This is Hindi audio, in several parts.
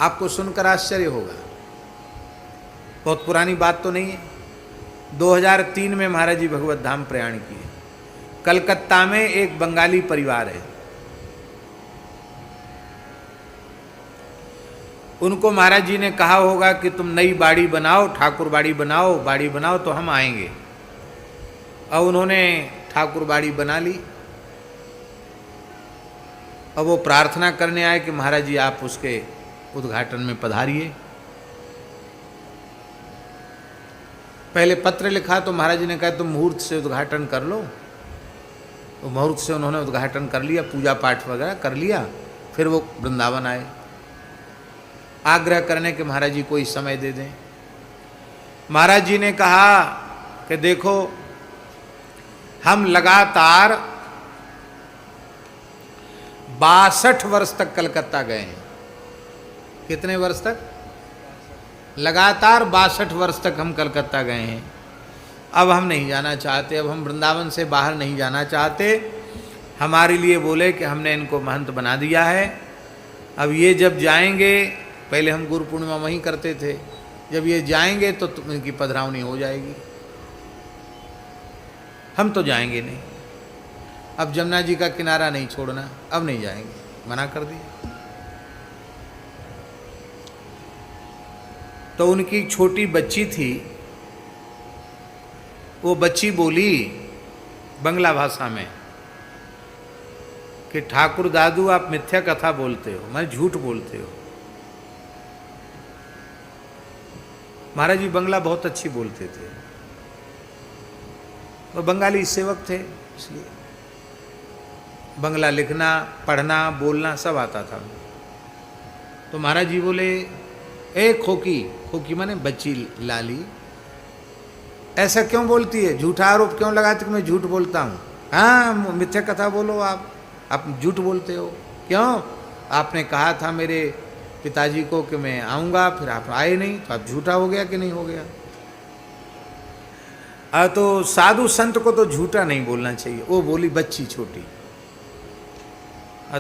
आपको सुनकर आश्चर्य होगा, बहुत पुरानी बात तो नहीं है। 2003 में महाराज जी भगवत धाम प्रयाण किए। कलकत्ता में एक बंगाली परिवार है, उनको महाराज जी ने कहा होगा कि तुम नई बाड़ी बनाओ, ठाकुर बाड़ी बनाओ तो हम आएंगे। अब उन्होंने ठाकुर बाड़ी बना ली। अब वो प्रार्थना करने आए कि महाराज जी आप उसके उद्घाटन में पधारिए। पहले पत्र लिखा तो महाराज जी ने कहा तुम मुहूर्त से उद्घाटन कर लो। तो मुहूर्त से उन्होंने उद्घाटन कर लिया, पूजा पाठ वगैरह कर लिया। फिर वो वृंदावन आए, आग्रह करने के महाराज जी कोई समय दे दें। महाराज जी ने कहा कि देखो हम लगातार 62 वर्ष तक कलकत्ता गए हैं। कितने वर्ष तक? लगातार 62 वर्ष तक हम कलकत्ता गए हैं। अब हम नहीं जाना चाहते, अब हम वृंदावन से बाहर नहीं जाना चाहते। हमारे लिए बोले कि हमने इनको महंत बना दिया है, अब ये जब जाएंगे, पहले हम गुरु पूर्णिमा वहीं करते थे, जब ये जाएंगे तो इनकी पधरावनी हो जाएगी, हम तो जाएंगे नहीं। अब जमुना जी का किनारा नहीं छोड़ना, अब नहीं जाएंगे, मना कर दिया। तो उनकी छोटी बच्ची थी, वो बच्ची बोली बंगला भाषा में कि ठाकुर दादू आप मिथ्या कथा बोलते हो, मैं झूठ बोलते हो। महाराज जी बंगला बहुत अच्छी बोलते थे, वो बंगाली सेवक थे, इसलिए बंगला लिखना, पढ़ना, बोलना सब आता था। तो महाराज जी बोले ए खोकी, खोकी माने बच्ची लाली, ऐसा क्यों बोलती है, झूठा आरोप क्यों लगाती कि मैं झूठ बोलता हूँ? हाँ मिथ्या कथा बोलो, आप झूठ बोलते हो। क्यों? आपने कहा था मेरे पिताजी को कि मैं आऊँगा, फिर आप आए नहीं, तो आप झूठा हो गया कि नहीं हो गया? तो साधु संत को तो झूठा नहीं बोलना चाहिए। वो बोली बच्ची छोटी,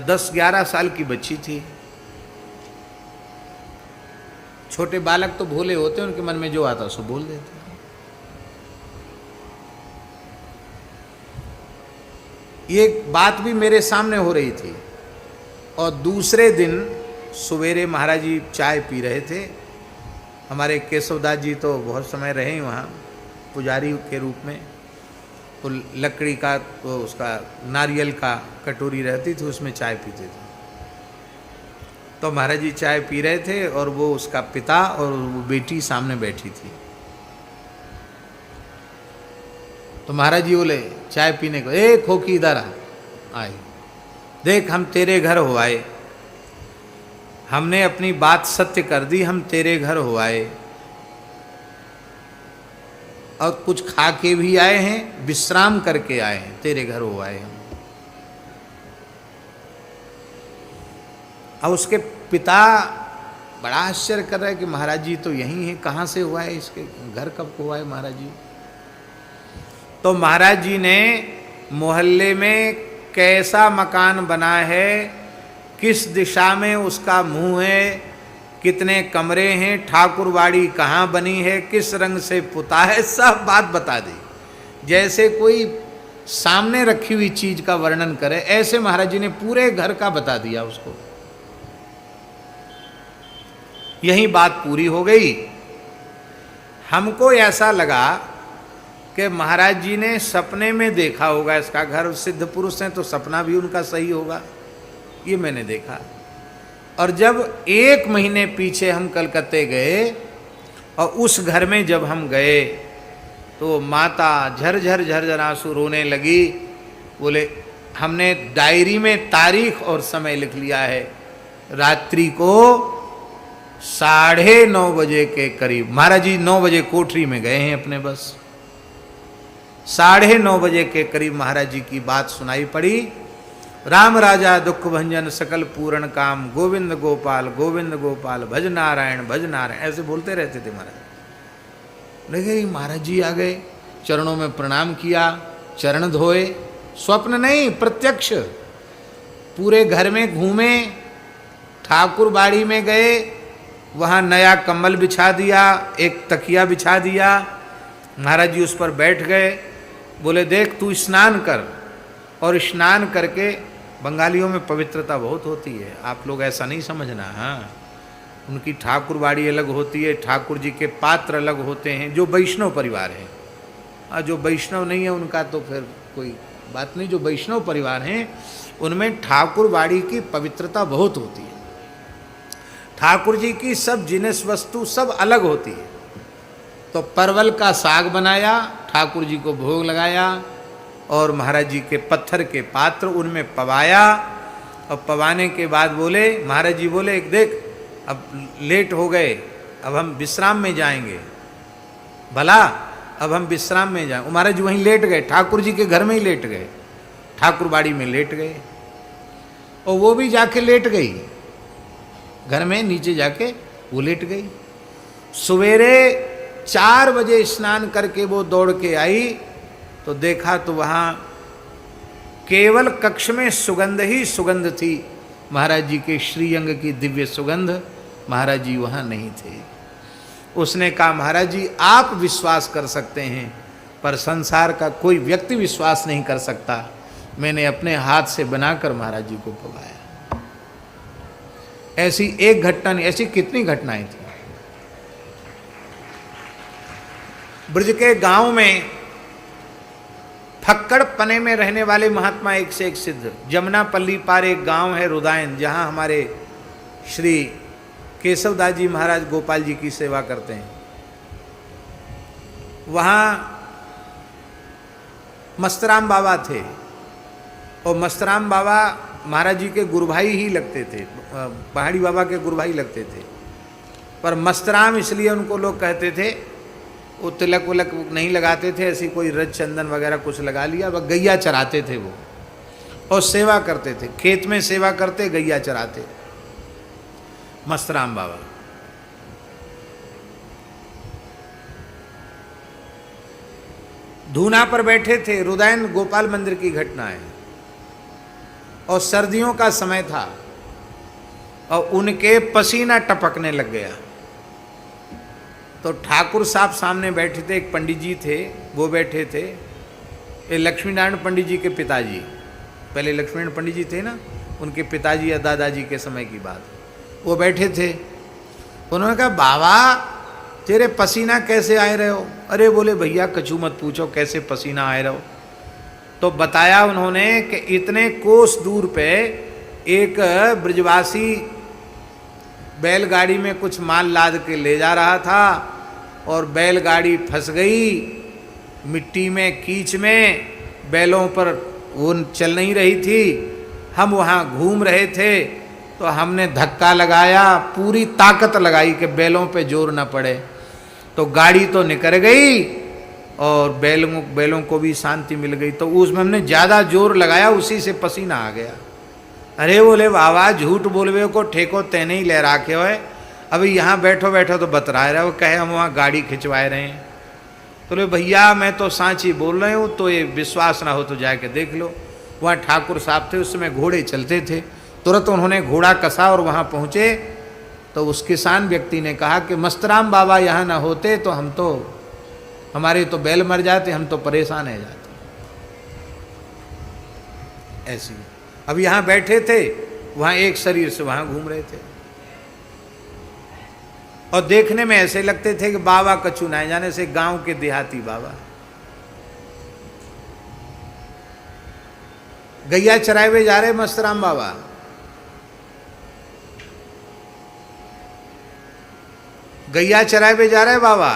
10-11 साल की बच्ची थी। छोटे बालक तो भोले होते हैं, उनके मन में जो आता सो बोल देते। ये बात भी मेरे सामने हो रही थी। और दूसरे दिन सवेरे महाराज जी चाय पी रहे थे। हमारे केशवदास जी तो बहुत समय रहे ही वहाँ पुजारी के रूप में। तो लकड़ी का तो उसका नारियल का कटोरी रहती थी, उसमें चाय पीते थे। तो महाराज जी चाय पी रहे थे और वो उसका पिता और वो बेटी सामने बैठी थी। तो महाराज जी बोले चाय पीने को, ए खोकी इधर आई, देख हम तेरे घर हो आए, हमने अपनी बात सत्य कर दी, हम तेरे घर हो आए और कुछ खा के भी आए हैं, विश्राम करके आए हैं, तेरे घर हो आए हम। अब उसके पिता बड़ा आश्चर्य कर रहे हैं कि महाराज जी तो यहीं हैं, कहाँ से हुआ है, इसके घर कब को हुआ है महाराज जी? तो महाराज जी ने मोहल्ले में कैसा मकान बना है, किस दिशा में उसका मुंह है, कितने कमरे हैं, ठाकुरबाड़ी कहाँ बनी है, किस रंग से पुता है, सब बात बता दी। जैसे कोई सामने रखी हुई चीज का वर्णन करे, ऐसे महाराज जी ने पूरे घर का बता दिया उसको। यही बात पूरी हो गई। हमको ऐसा लगा कि महाराज जी ने सपने में देखा होगा इसका घर, सिद्ध पुरुष हैं तो सपना भी उनका सही होगा, ये मैंने देखा। और जब 1 महीने पीछे हम कलकत्ते गए और उस घर में जब हम गए तो माता झरझर झरझर आंसू रोने लगी। बोले हमने डायरी में तारीख और समय लिख लिया है, रात्रि को 9:30 बजे के करीब महाराज जी 9 बजे कोठरी में गए हैं अपने, बस 9:30 बजे के करीब महाराज जी की बात सुनाई पड़ी। राम राजा दुख भंजन सकल पूर्ण काम, गोविंद गोपाल भज नारायण, ऐसे बोलते रहते थे महाराज। लगे महाराज जी आ गए, चरणों में प्रणाम किया, चरण धोए। स्वप्न नहीं, प्रत्यक्ष। पूरे घर में घूमे, ठाकुर बाड़ी में गए, वहाँ नया कंबल बिछा दिया, एक तकिया बिछा दिया। महाराज जी उस पर बैठ गए, बोले देख तू स्नान कर। और स्नान करके, बंगालियों में पवित्रता बहुत होती है, आप लोग ऐसा नहीं समझना। हाँ, उनकी ठाकुरबाड़ी अलग होती है, ठाकुर जी के पात्र अलग होते हैं, जो वैष्णव परिवार है। और जो वैष्णव नहीं है उनका तो फिर कोई बात नहीं। जो वैष्णव परिवार हैं उनमें ठाकुरबाड़ी की पवित्रता बहुत होती है। ठाकुर जी की सब जिनिस वस्तु सब अलग होती है। तो परवल का साग बनाया, ठाकुर जी को भोग लगाया, और महाराज जी के पत्थर के पात्र उनमें पवाया। और पवाने के बाद बोले, महाराज जी बोले एक देख अब लेट हो गए, अब हम विश्राम में जाएंगे। भला अब हम विश्राम में जाएं। महाराज जी वहीं लेट गए, ठाकुर जी के घर में ही लेट गए, ठाकुरबाड़ी में लेट गए। और वो भी जाके लेट गई, घर में नीचे जाके वो लेट गई। सवेरे 4 बजे स्नान करके वो दौड़ के आई, तो देखा तो वहाँ केवल कक्ष में सुगंध ही सुगंध थी, महाराज जी के श्रीअंग की दिव्य सुगंध। महाराज जी वहाँ नहीं थे। उसने कहा महाराज जी आप विश्वास कर सकते हैं, पर संसार का कोई व्यक्ति विश्वास नहीं कर सकता। मैंने अपने हाथ से बनाकर महाराज जी को पवाया। ऐसी एक घटना नहीं, ऐसी कितनी घटनाएं थी। ब्रज के गांव में फक्कड़ पने में रहने वाले महात्मा एक से एक सिद्ध। जमुनापल्ली पार एक गांव है रुदायन, जहां हमारे श्री केशवदास जी महाराज गोपाल जी की सेवा करते हैं। वहाँ मस्तराम बाबा थे, और मस्तराम बाबा महाराज जी के गुरुभाई ही लगते थे, पहाड़ी बाबा के गुरुभाई लगते थे। पर मस्तराम इसलिए उनको लोग कहते थे, वो तिलक उलक नहीं लगाते थे, ऐसी कोई रज चंदन वगैरह कुछ लगा लिया। वह गैया चराते थे वो, और सेवा करते थे, खेत में सेवा करते, गैया चराते मस्तराम बाबा। धूना पर बैठे थे, रुदायन गोपाल मंदिर की घटना है, और सर्दियों का समय था, और उनके पसीना टपकने लग गया। तो ठाकुर साहब सामने बैठे थे, एक पंडित जी थे वो बैठे थे, ये लक्ष्मी नारायण पंडित जी के पिताजी, पहले लक्ष्मी नारायण पंडित जी थे ना, उनके पिताजी या दादाजी के समय की बात, वो बैठे थे। उन्होंने कहा बाबा तेरे पसीना कैसे आए रहे हो? अरे बोले भैया कछु मत पूछो कैसे पसीना आए रहे हो। तो बताया उन्होंने कि इतने कोस दूर पे एक ब्रजवासी बैलगाड़ी में कुछ माल लाद के ले जा रहा था, और बैलगाड़ी फंस गई मिट्टी में, कीच में, बैलों पर वो चल नहीं रही थी। हम वहाँ घूम रहे थे, तो हमने धक्का लगाया, पूरी ताकत लगाई कि बैलों पे जोर न पड़े। तो गाड़ी तो निकल गई, और बैलों को भी शांति मिल गई। तो उसमें हमने ज़्यादा जोर लगाया, उसी से पसीना आ गया। अरे बोले बाबा झूठ बोलवे को ठेको तेने ही ले राखे हो, अभी यहाँ बैठो बैठो तो बतरा रहे हो, कहे हम वहाँ गाड़ी खिंचवाए रहे हैं। तो बोले भैया मैं तो सांची बोल रहे हूँ, तो ये विश्वास ना हो तो जाके देख लो। वहाँ ठाकुर साहब थे, उस समय घोड़े चलते थे। तुरंत उन्होंने घोड़ा कसा और वहाँ पहुँचे। तो उस किसान व्यक्ति ने कहा कि मस्तराम बाबा यहाँ ना होते तो हम तो, हमारे तो बैल मर जाते, हम तो परेशान हो जाते। ऐसी अब यहाँ बैठे थे, वहाँ एक शरीर से वहाँ घूम रहे थे, और देखने में ऐसे लगते थे कि बाबा कछु ना जाने से गांव के देहाती बाबा। गैया चराए हुए जा रहे मस्तराम बाबा, गैया चराए हुए जा रहे बाबा,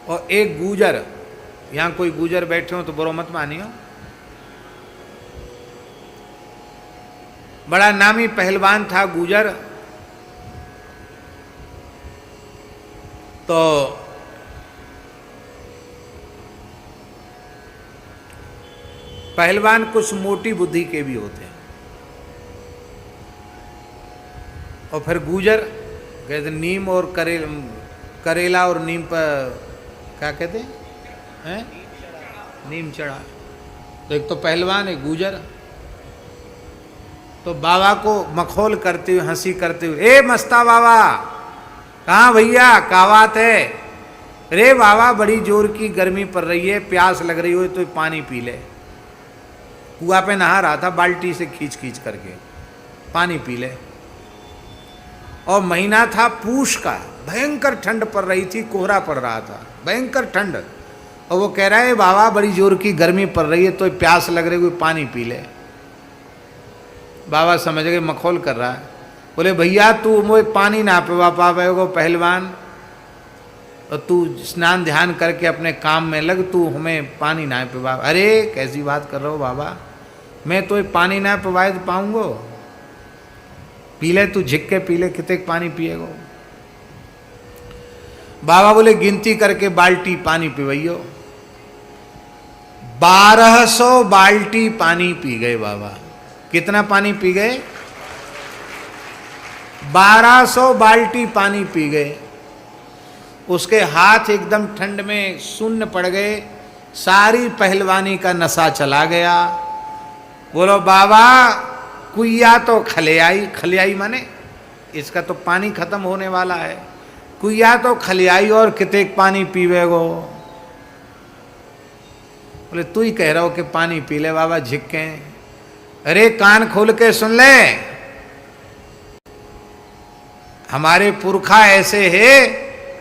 और एक गुजर, यहाँ कोई गुजर बैठे हो तो बुरा मत मानियो, बड़ा नामी पहलवान था गुजर। तो पहलवान कुछ मोटी बुद्धि के भी होते हैं, और फिर गुजर कहते नीम और करेला और नीम पर क्या कहते हैं, नीम चढ़ा। तो एक तो पहलवान है गुजर, तो बाबा को मखौल करते हुए, हंसी करते हुए, ए मस्ता बाबा, कहाँ भैया, क्या बात है? रे बाबा, बड़ी जोर की गर्मी पड़ रही है, प्यास लग रही हो तो पानी पी ले। कुआं पे नहा रहा था, बाल्टी से खींच खींच करके, पानी पी ले। और महीना था पूष का, भयंकर ठंड पड़ रही थी, कोहरा पड़ रहा था, भयंकर ठंड। और वो कह रहा है बाबा, बड़ी जोर की गर्मी पड़ रही है तो प्यास लग रही है, पानी पी ले। बाबा समझ गए मखौल कर रहा है। बोले भैया, तू मुझे पानी ना पिवा पावेगो पहलवान, और तू स्नान ध्यान करके अपने काम में लग, तू हमें पानी ना पिवा। अरे कैसी बात कर रहे हो बाबा, मैं तो पानी ना पिवाए तो पाऊंगो? पी ले, तू झिक के पी ले, कितने पानी पिएगो? बाबा बोले गिनती करके बाल्टी पानी पिवैयो। 1200 बाल्टी पानी पी गए बाबा। कितना पानी पी गए? 1200 बाल्टी पानी पी गए। उसके हाथ एकदम ठंड में शून्य पड़ गए, सारी पहलवानी का नशा चला गया। बोलो बाबा, कुइया तो खलियाई, खलियाई माने इसका तो पानी खत्म होने वाला है, कुइया तो खलियाई और कितने पानी पीवेगो? बोले तू ही कह रहा हो कि पानी पी ले बाबा, झिक्के। अरे कान खोल के सुन ले, हमारे पुरखा ऐसे है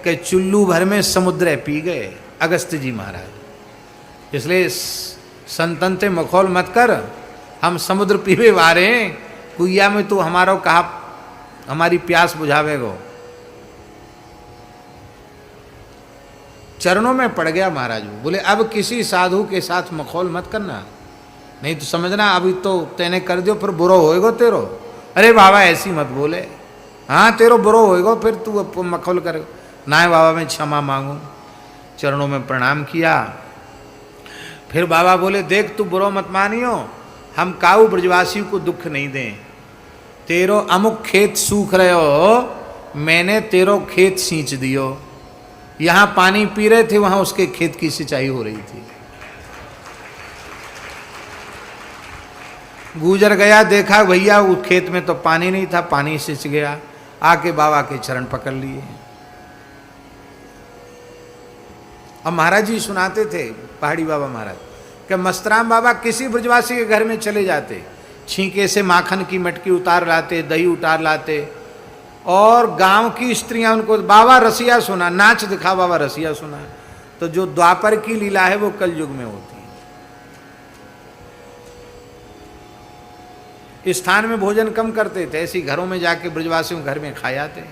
कि चुल्लू भर में समुद्र पी गए, अगस्त जी महाराज। इसलिए संतनते मखौल मत कर, हम समुद्र पीवे वारे, कुइया में तू हमारा कहा हमारी प्यास बुझावेगो। चरणों में पड़ गया महाराज। बोले अब किसी साधु के साथ मखौल मत करना, नहीं तो समझना अभी तो तेने कर दियो, फिर बुरो होएगो तेरो। अरे बाबा ऐसी मत बोले, हाँ तेरो बुरो होएगो, फिर तू मखौल करे ना। बाबा मैं क्षमा मांगू, चरणों में प्रणाम किया। फिर बाबा बोले देख तू बुरो मत मानियो, हम काऊ ब्रजवासी को दुख नहीं दें। तेरो अमुक खेत सूख रहे हो, मैंने तेरो खेत सींच दियो। यहाँ पानी पी रहे थे, वहाँ उसके खेत की सिंचाई हो रही थी। गुजर गया, देखा भैया उस खेत में तो पानी नहीं था, पानी सिंच गया। आके बाबा के चरण पकड़ लिए। अब महाराज जी सुनाते थे, पहाड़ी बाबा महाराज, कि मस्तराम बाबा किसी ब्रजवासी के घर में चले जाते, छींके से माखन की मटकी उतार लाते, दही उतार लाते, और गांव की स्त्रियां उनको बाबा रसिया सुना, नाच दिखा बाबा रसिया सुना। तो जो द्वापर की लीला है वो कल युग में होती है। स्थान में भोजन कम करते थे, ऐसी घरों में जाके ब्रजवासियों घर में खाए आते,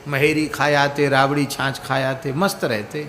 महेरी खाए आते, राबड़ी छाछ खाए आते, मस्त रहते।